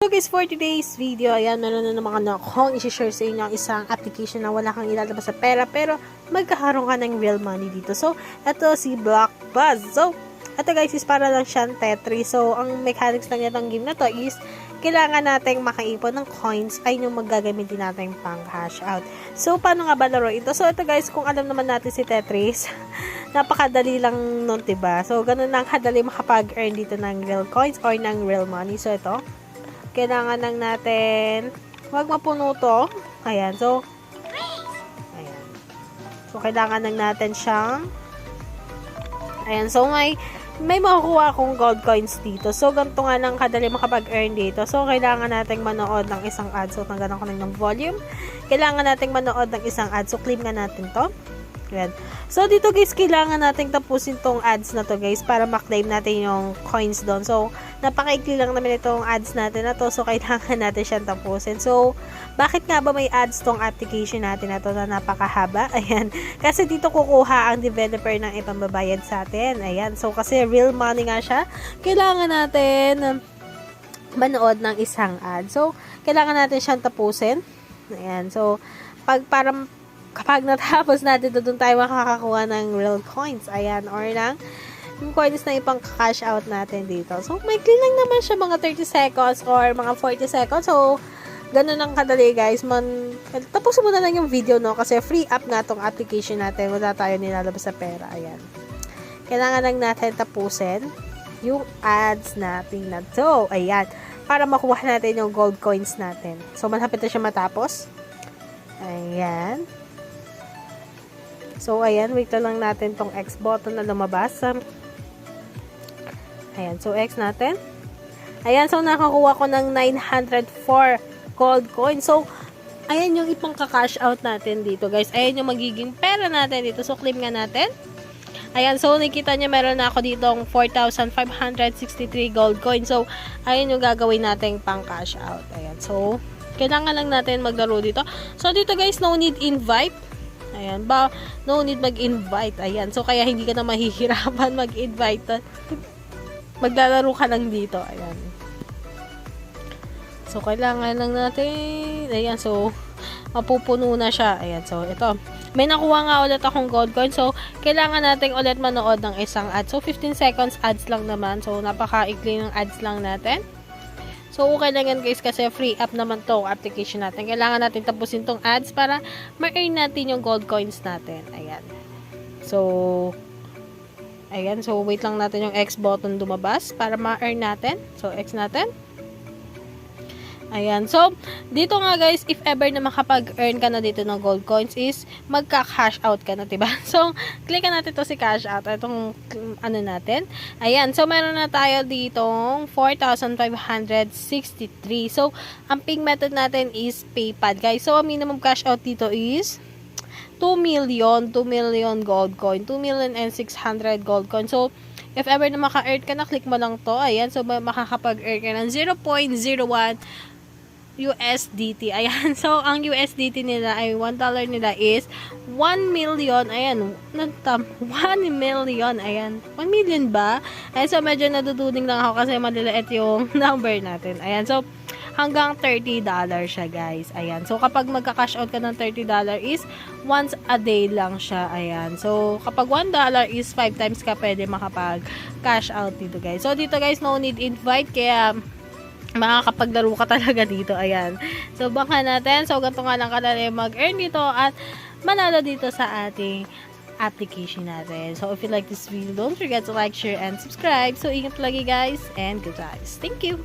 So guys, for today's video, ayan, meron na naman akong i-share sa inyo ang isang application na wala kang ilalabas sa pera, pero magkakaroon ka ng real money dito. So, ito si Blockbuzz. So, ito guys is para lang siyang Tetris. So, ang mechanics lang itong game na to is kailangan nating makaipon ng coins ay yung maggagamitin natin pang cash out. So, paano nga ba laro ito? So, ito guys, kung alam naman natin si Tetris, napakadali lang nun, diba? So, ganun lang kadali makapag-earn dito ng real coins or ng real money. So, ito, kailangan lang natin, wag mapuno to. Ayan, so, ayan. So, kailangan lang natin siyang, ayan, so, may makukuha akong gold coins dito. So, ganito nga lang kadali makapag-earn dito. So, kailangan nating manood ng isang ad. So, tanggalan ko lang ng volume. Kailangan nating manood ng isang ad. So, claim nga natin to. Yan. So, dito guys, kailangan nating tapusin tong ads na to guys para ma-claim natin yung coins doon. So, napakaikli lang naman itong ads natin na to. So, kailangan natin siyang tapusin. So, bakit nga ba may ads tong application natin na to na napakahaba? Ayan. Kasi dito kukuha ang developer ng ipambabayad sa atin. Ayan. So, kasi real money nga siya. Kailangan natin manood ng isang ad. So, kailangan natin siyang tapusin. Ayan. So, kapag natapos natin, doon tayo makakakuha ng real coins. Ayan, or ng yung coins na ipang cash out natin dito. So, may clean lang naman siya mga 30 seconds or mga 40 seconds. So, ganun lang kadali guys. Tapusin mo na lang yung video, no? Kasi free up nga tong application natin. Wala tayo nilalabas sa pera. Ayan. Kailangan lang natin tapusin yung ads natin na to. Ayan. Para makuha natin yung gold coins natin. So, malapit na siya matapos. Ayan. So, ayan, wait lang natin tong X button na lumabas. Ayan, so X natin. Ayan, so nakakuha ko ng 904 gold coin. So, ayan yung ipang ka-cash out natin dito, guys. Ayan yung magiging pera natin dito. So, claim nga natin. Ayan, so nakita niya meron na ako ditong 4,563 gold coin. So, ayan yung gagawin natin pang cash out. Ayan, so, kailangan lang natin maglaro dito. So, dito guys, no need invite. Ayan, no need mag-invite. Ayan, so kaya hindi ka na mahihirapan mag-invite. Maglalaro ka lang dito. Ayan. So, kailangan lang natin. Ayan, so, mapupuno na siya. Ayan, so, ito. May nakuha nga ulit akong gold coin. So, kailangan natin ulit manood ng isang ad. So, 15 seconds ads lang naman. So, napaka-ikli ng ads lang natin. So, okay lang yan guys kasi free up naman to application natin. Kailangan natin tapusin tong ads para ma-earn natin yung gold coins natin. Ayan. So, ayan. So, wait lang natin yung X button lumabas para ma-earn natin. So, X natin. Ayan. So, dito nga guys, if ever na makapag-earn ka na dito ng gold coins is magka-cash out ka na, diba? So, click natin to si cash out. Itong ano natin. Ayan. So, meron na tayo ditong 4,563. So, ang paying method natin is PayPal, guys. So, ang minimum cash out dito is 2 million gold coin. 2,600,000 gold coin. So, if ever na maka-earn ka na, click mo lang to. Ayan. So, makakapag-earn ka ng 0.01 USDT. Ayan. So, ang USDT nila ay $1 nila is 1 million. Ayan. 1 million. Ayan. 1 million ba? Ayan. So, medyo naduduling lang ako kasi maliliit yung number natin. Ayan. So, hanggang $30 siya, guys. Ayan. So, kapag magka-cash out ka ng $30 is once a day lang siya. Ayan. So, kapag $1 is 5 times ka pwede makapag-cash out dito, guys. So, dito, guys, no need invite. Kaya, makakapaglaro ka talaga dito. Ayan. So, baka natin. So, ganito nga lang kadali mag-earn dito at manalo dito sa ating application natin. So, if you like this video, don't forget to like, share, and subscribe. So, ingat lagi guys and good vibes. Thank you!